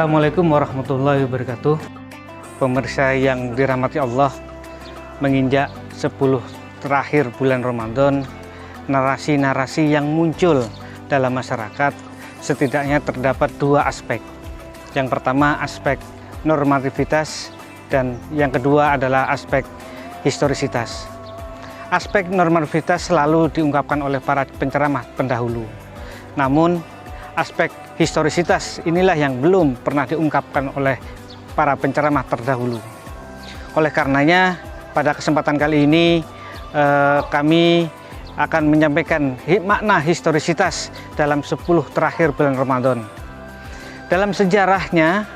Assalamualaikum warahmatullahi wabarakatuh. Pemirsa yang dirahmati Allah, menginjak 10 terakhir bulan Ramadan, narasi-narasi yang muncul dalam masyarakat setidaknya terdapat dua aspek. Yang pertama aspek normativitas dan yang kedua adalah aspek historisitas. Aspek normativitas selalu diungkapkan oleh para penceramah pendahulu. Namun aspek historisitas inilah yang belum pernah diungkapkan oleh para penceramah terdahulu. Oleh karenanya pada kesempatan kali ini kami akan menyampaikan makna historisitas dalam 10 terakhir bulan Ramadan. Dalam sejarahnya,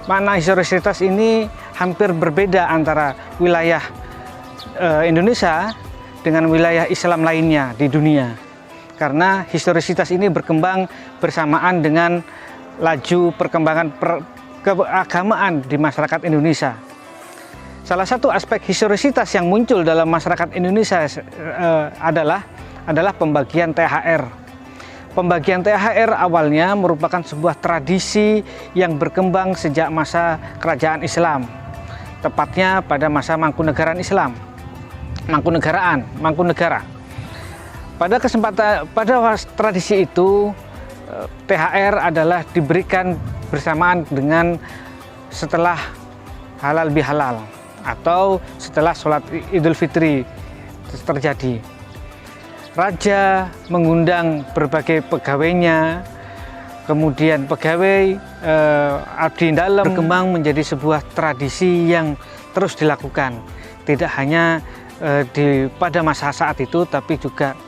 makna historisitas ini hampir berbeda antara wilayah Indonesia dengan wilayah Islam lainnya di dunia. Karena historisitas ini berkembang bersamaan dengan laju perkembangan keagamaan di masyarakat Indonesia. Salah satu aspek historisitas yang muncul dalam masyarakat Indonesia adalah pembagian THR. Pembagian THR awalnya merupakan sebuah tradisi yang berkembang sejak masa kerajaan Islam, tepatnya pada masa Mangkunegaraan Islam, Mangkunegara. Pada tradisi itu, THR adalah diberikan bersamaan dengan setelah halal bihalal atau setelah sholat Idul Fitri terjadi. Raja mengundang berbagai pegawainya, kemudian pegawai abdi dalam berkembang menjadi sebuah tradisi yang terus dilakukan. Tidak hanya pada masa saat itu, tapi juga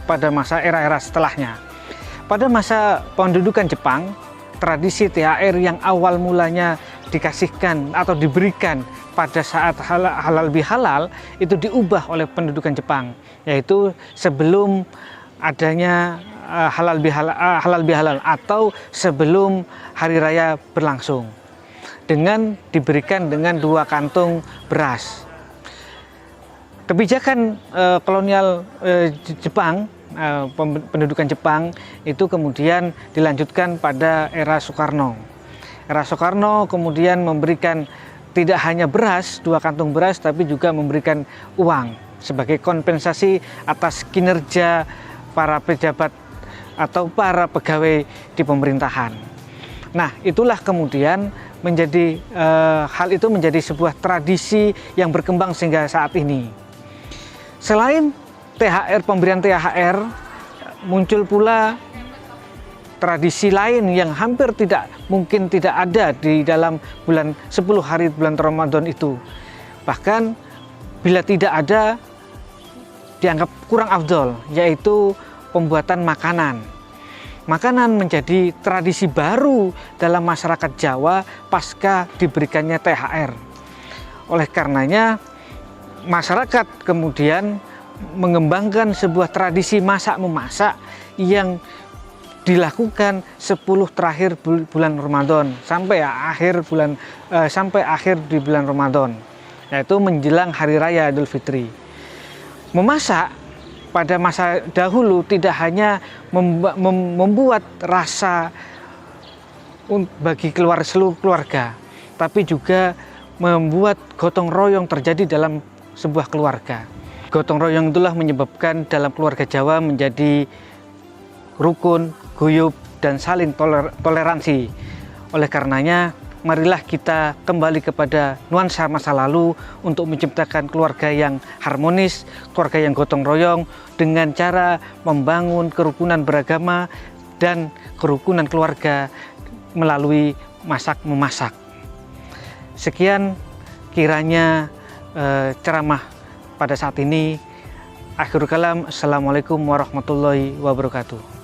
pada masa era-era setelahnya. Pada masa pendudukan Jepang, tradisi THR yang awal mulanya dikasihkan atau diberikan pada saat halal bihalal itu diubah oleh pendudukan Jepang, yaitu sebelum adanya halal bihalal atau sebelum hari raya berlangsung, dengan diberikan dengan 2 kantung beras. Kebijakan kolonial Jepang, pendudukan Jepang itu kemudian dilanjutkan pada era Soekarno. Era Soekarno kemudian memberikan tidak hanya beras, 2 kantung beras, tapi juga memberikan uang sebagai kompensasi atas kinerja para pejabat atau para pegawai di pemerintahan. Nah, itulah kemudian menjadi hal itu menjadi sebuah tradisi yang berkembang sehingga saat ini. Selain THR, pemberian THR, muncul pula tradisi lain yang hampir mungkin tidak ada di dalam 10 hari bulan Ramadan itu. Bahkan bila tidak ada, dianggap kurang afdol, yaitu pembuatan makanan. Makanan menjadi tradisi baru dalam masyarakat Jawa pasca diberikannya THR. Oleh karenanya, masyarakat kemudian mengembangkan sebuah tradisi masak-memasak yang dilakukan 10 terakhir bulan Ramadan sampai akhir di bulan Ramadan, yaitu menjelang hari raya Idul Fitri. Memasak pada masa dahulu tidak hanya membuat rasa bagi seluruh keluarga, tapi juga membuat gotong royong terjadi dalam sebuah keluarga. Gotong royong itulah menyebabkan dalam keluarga Jawa menjadi rukun, guyub, dan saling toleransi. Oleh karenanya, marilah kita kembali kepada nuansa masa lalu untuk menciptakan keluarga yang harmonis, keluarga yang gotong royong dengan cara membangun kerukunan beragama dan kerukunan keluarga melalui masak-memasak. Sekian kiranya ceramah pada saat ini. Akhirul kalam, assalamualaikum warahmatullahi wabarakatuh.